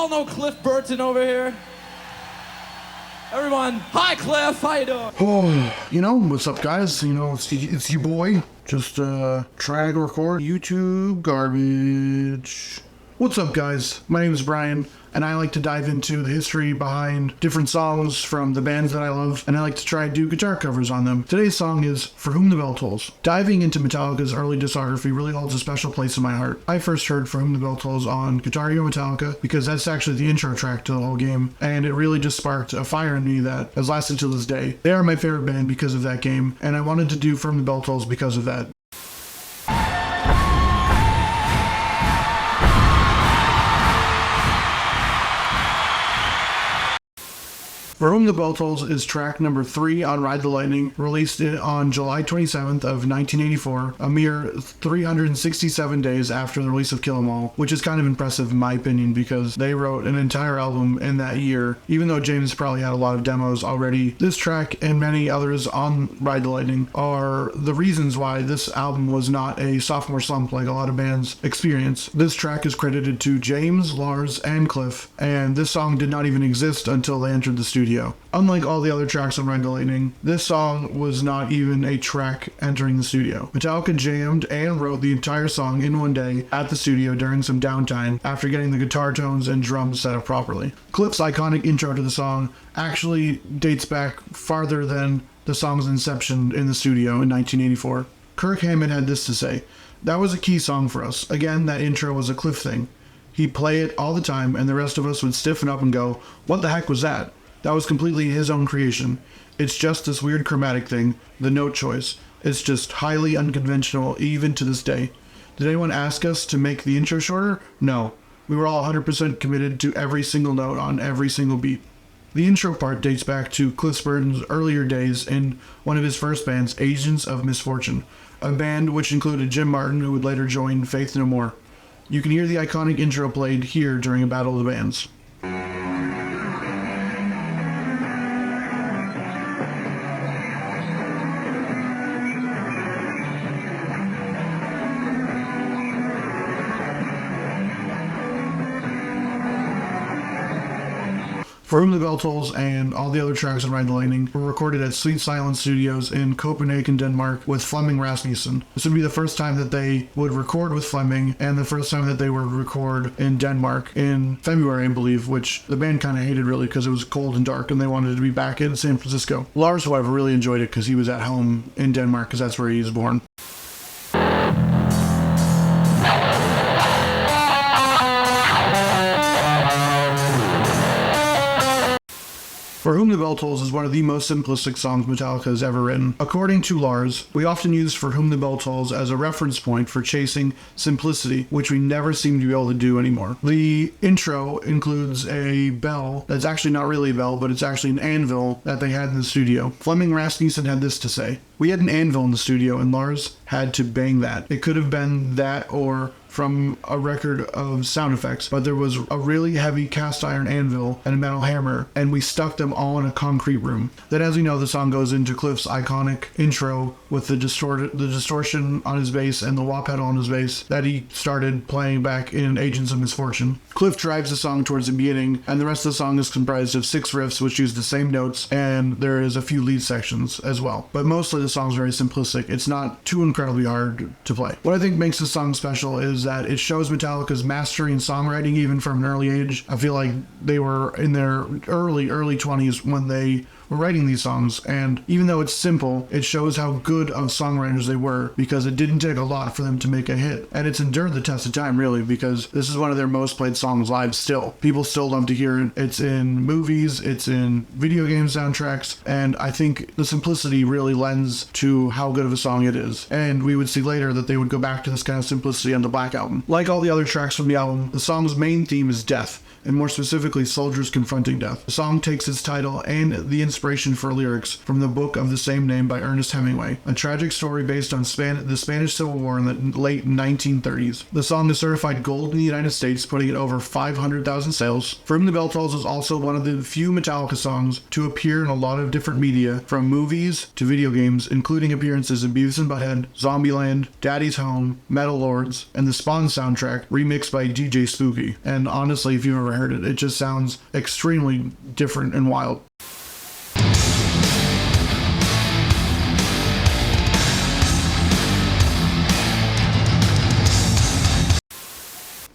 all know Cliff Burton over here? Everyone, hi Cliff, how you doing? Oh, what's up guys? It's your boy. Just trying to record YouTube garbage. What's up guys? My name is Brian, and I like to dive into the history behind different songs from the bands that I love, and I like to try and do guitar covers on them. Today's song is For Whom the Bell Tolls. Diving into Metallica's early discography really holds a special place in my heart. I first heard For Whom the Bell Tolls on Guitar Hero Metallica because that's actually the intro track to the whole game, and it really just sparked a fire in me that has lasted to this day. They are my favorite band because of that game, and I wanted to do For Whom the Bell Tolls because of that. For Whom the Bell Tolls is track number 3 on Ride the Lightning, released on July 27th of 1984, a mere 367 days after the release of Kill 'Em All, which is kind of impressive in my opinion because they wrote an entire album in that year. Even though James probably had a lot of demos already, this track and many others on Ride the Lightning are the reasons why this album was not a sophomore slump like a lot of bands experience. This track is credited to James, Lars, and Cliff, and this song did not even exist until they entered the studio. Unlike all the other tracks on Ride the Lightning, this song was not even a track entering the studio. Metallica jammed and wrote the entire song in one day at the studio during some downtime after getting the guitar tones and drums set up properly. Cliff's iconic intro to the song actually dates back farther than the song's inception in the studio in 1984. Kirk Hammett had this to say: "That was a key song for us. Again, that intro was a Cliff thing. He'd play it all the time and the rest of us would stiffen up and go, 'What the heck was that?' That was completely his own creation. It's just this weird chromatic thing, the note choice. It's just highly unconventional even to this day. Did anyone ask us to make the intro shorter? No. We were all 100% committed to every single note on every single beat." The intro part dates back to Cliff Burton's earlier days in one of his first bands, Agents of Misfortune, a band which included Jim Martin, who would later join Faith No More. You can hear the iconic intro played here during a battle of the bands. For Whom the Bell Tolls and all the other tracks on Ride the Lightning were recorded at Sweet Silence Studios in Copenhagen, Denmark, with Flemming Rasmussen. This would be the first time that they would record with Flemming, and the first time that they would record in Denmark in February, I believe, which the band kind of hated really because it was cold and dark and they wanted to be back in San Francisco. Lars, however, really enjoyed it because he was at home in Denmark because that's where he was born. For Whom the Bell Tolls is one of the most simplistic songs Metallica has ever written. According to Lars, we often use For Whom the Bell Tolls as a reference point for chasing simplicity, which we never seem to be able to do anymore. The intro includes a bell that's actually not really a bell, but it's actually an anvil that they had in the studio. Flemming Rasmussen had this to say: "We had an anvil in the studio and Lars had to bang that. It could have been that or from a record of sound effects, but there was a really heavy cast iron anvil and a metal hammer, and we stuck them all in a concrete room." Then, as we know, the song goes into Cliff's iconic intro with the distortion on his bass and the wah pedal on his bass that he started playing back in Agents of Misfortune. Cliff drives the song towards the beginning, and the rest of the song is comprised of 6 riffs which use the same notes, and there is a few lead sections as well. But mostly the song's very simplistic. It's not too incredibly hard to play. What I think makes this song special is that it shows Metallica's mastery in songwriting even from an early age. I feel like they were in their early 20s when they were writing these songs, and even though it's simple, it shows how good of songwriters they were because it didn't take a lot for them to make a hit. And it's endured the test of time really because this is one of their most played songs live still. People still love to hear it. It's in movies, it's in video game soundtracks, and I think the simplicity really lends to how good of a song it is. And we would see later that they would go back to this kind of simplicity on the Black Album. Like all the other tracks from the album, the song's main theme is death, and more specifically soldiers confronting death. The song takes its title and the inspiration inspiration for lyrics from the book of the same name by Ernest Hemingway, a tragic story based on the Spanish Civil War in the late 1930s. The song is certified gold in the United States, putting it over 500,000 sales. For Whom the Bell Tolls is also one of the few Metallica songs to appear in a lot of different media, from movies to video games, including appearances in Beavis and Butthead, Zombieland, Daddy's Home, Metal Lords, and the Spawn soundtrack remixed by DJ Spooky. And honestly, if you've ever heard it, it just sounds extremely different and wild.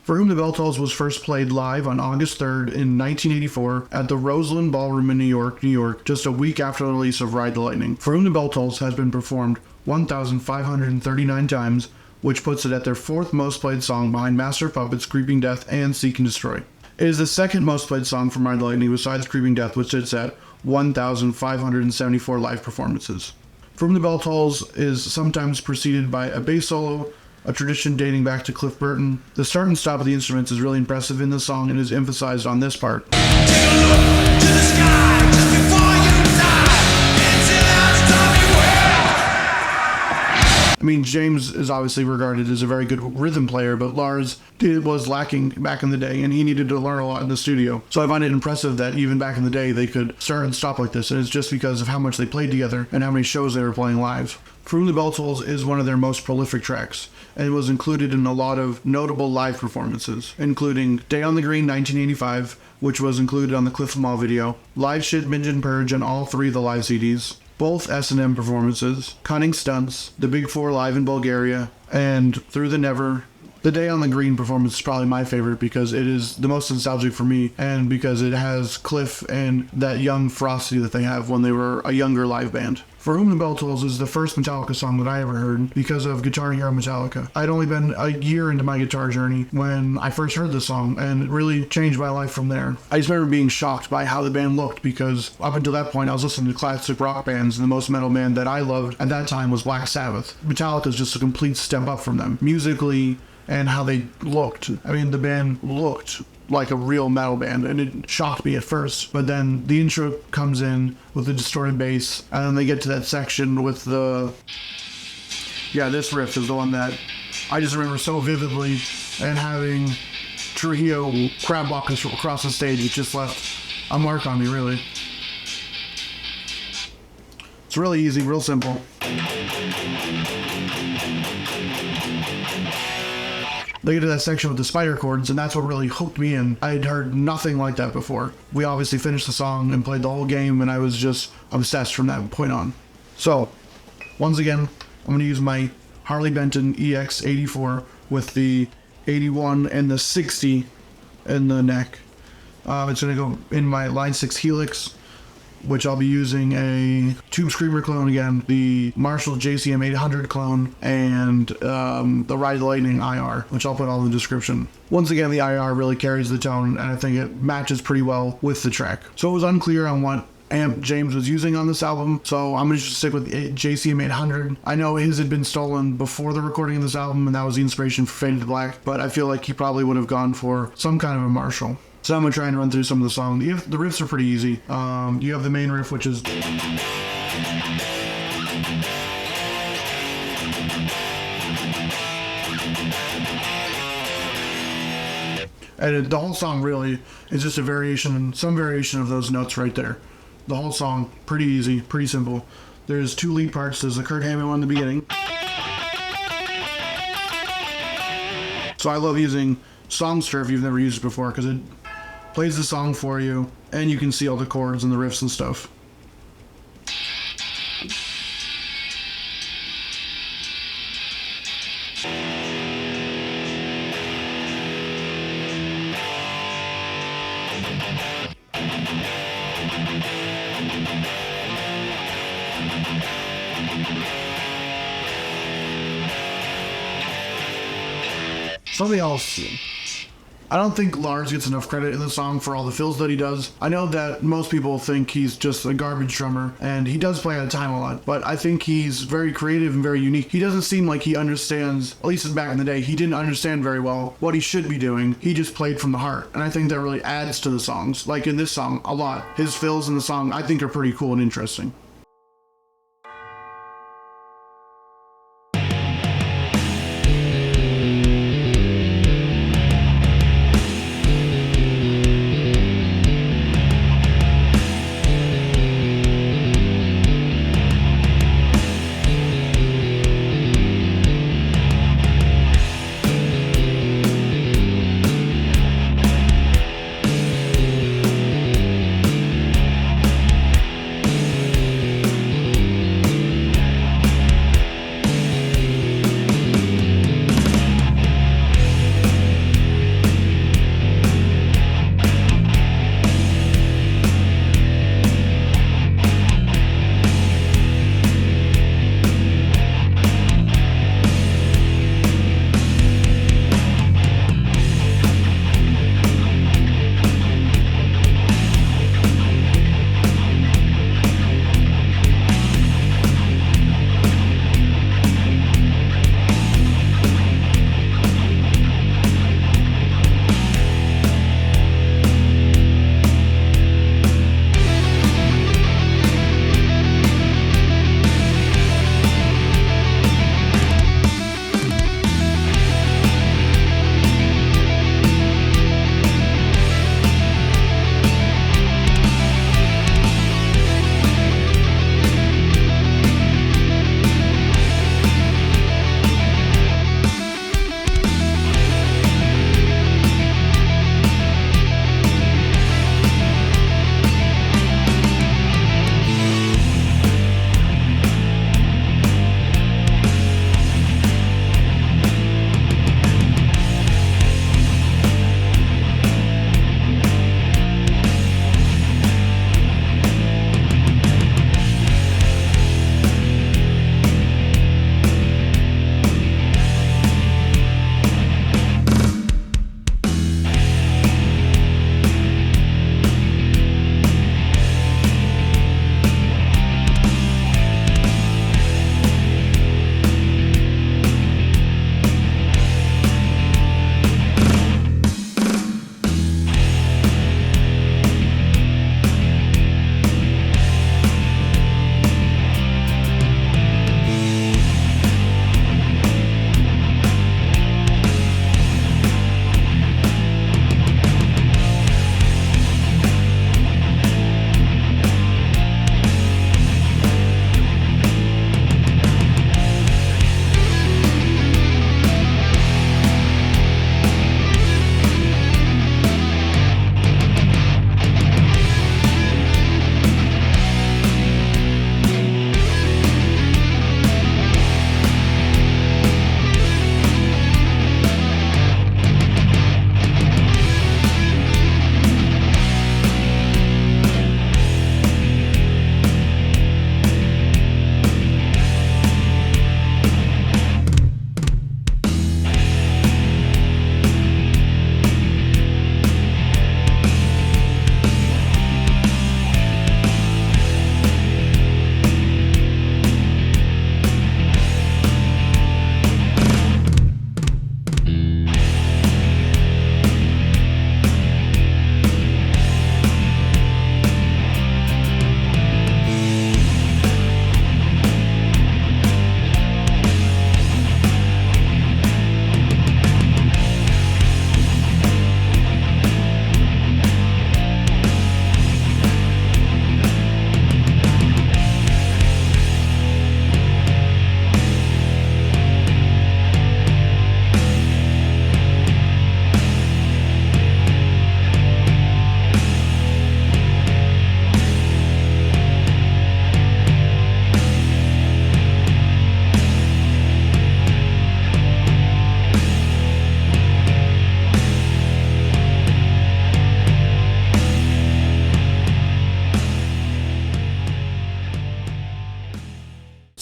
For Whom the Bell Tolls was first played live on August 3rd in 1984 at the Roseland Ballroom in New York, just a week after the release of Ride the Lightning. For Whom the Bell Tolls has been performed 1,539 times, which puts it at their fourth most played song behind Master of Puppets, Creeping Death, and Seek and Destroy. It is the second most played song from Ride the Lightning besides Creeping Death, which sits at 1,574 live performances. For Whom the Bell Tolls is sometimes preceded by a bass solo, a tradition dating back to Cliff Burton. The start and stop of the instruments is really impressive in the song and is emphasized on this part. Take a look to the sky just before you die. Into that stormy world. I mean, James is obviously regarded as a very good rhythm player, but Lars was lacking back in the day, and he needed to learn a lot in the studio. So I find it impressive that even back in the day, they could start and stop like this, and it's just because of how much they played together and how many shows they were playing live. For Whom the Bell Tolls is one of their most prolific tracks, and was included in a lot of notable live performances, including Day on the Green 1985, which was included on the Cliff 'Em All video, Live Shit, Binge and Purge on all three of the live CDs, both S&M performances, Cunning Stunts, The Big Four live in Bulgaria, and Through the Never. The Day on the Green performance is probably my favorite because it is the most nostalgic for me, and because it has Cliff and that young Frosty that they have when they were a younger live band. For Whom the Bell Tolls is the first Metallica song that I ever heard because of Guitar Hero Metallica. I'd only been a year into my guitar journey when I first heard the song, and it really changed my life from there. I just remember being shocked by how the band looked, because up until that point I was listening to classic rock bands, and the most metal band that I loved at that time was Black Sabbath. Metallica is just a complete step up from them, musically and how they looked. I mean, the band looked like a real metal band, and it shocked me at first, but then the intro comes in with the distorted bass, and then they get to that section with this riff is the one that I just remember so vividly, and having Trujillo crab walk across the stage, it just left a mark on me, really. It's really easy, real simple. They get to that section with the spider chords, and that's what really hooked me in. I had heard nothing like that before. We obviously finished the song and played the whole game, and I was just obsessed from that point on. So, once again, I'm going to use my Harley Benton EX84 with the 81 and the 60 in the neck. It's going to go in my Line 6 Helix, which I'll be using a Tube Screamer clone again, the Marshall JCM 800 clone, and the Ride the Lightning IR, which I'll put all in the description. Once again, the IR really carries the tone, and I think it matches pretty well with the track. So it was unclear on what amp James was using on this album, so I'm going to just stick with the JCM 800. I know his had been stolen before the recording of this album, and that was the inspiration for Faded to Black, but I feel like he probably would have gone for some kind of a Marshall. So I'm going to try and run through some of the songs. The riffs are pretty easy. You have the main riff, which is... And the whole song really is just a variation, some variation of those notes right there. The whole song, pretty easy, pretty simple. There's two lead parts. There's the Kurt Hammond one in the beginning. So I love using Songster if you've never used it before, because it plays the song for you, and you can see all the chords and the riffs and stuff. Something else I don't think Lars gets enough credit in the song for all the fills that he does. I know that most people think he's just a garbage drummer, and he does play out of time a lot, but I think he's very creative and very unique. He doesn't seem like he understands, at least back in the day, he didn't understand very well what he should be doing. He just played from the heart, and I think that really adds to the songs. Like in this song, a lot. His fills in the song, I think, are pretty cool and interesting.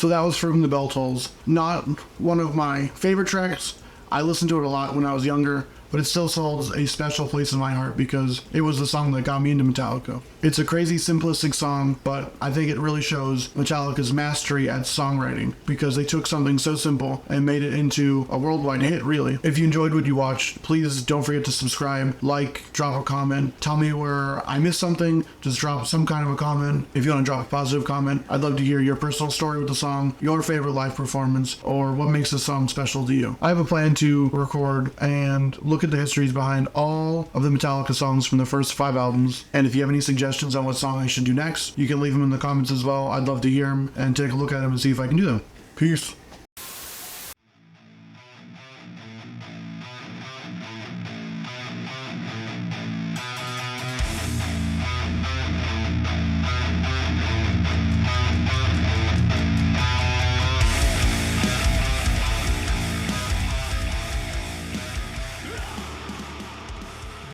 So that was From the Bell Tolls. Not one of my favorite tracks. I listened to it a lot when I was younger, but it still holds a special place in my heart because it was the song that got me into Metallica. It's a crazy simplistic song, but I think it really shows Metallica's mastery at songwriting because they took something so simple and made it into a worldwide hit, really. If you enjoyed what you watched, please don't forget to subscribe, like, drop a comment, tell me where I missed something, just drop some kind of a comment. If you want to drop a positive comment, I'd love to hear your personal story with the song, your favorite live performance, or what makes the song special to you. I have a plan to record and look at the histories behind all of the Metallica songs from the first 5 albums, and if you have any suggestions on what song I should do next, you can leave them in the comments as well. I'd love to hear them and take a look at them and see if I can do them. Peace.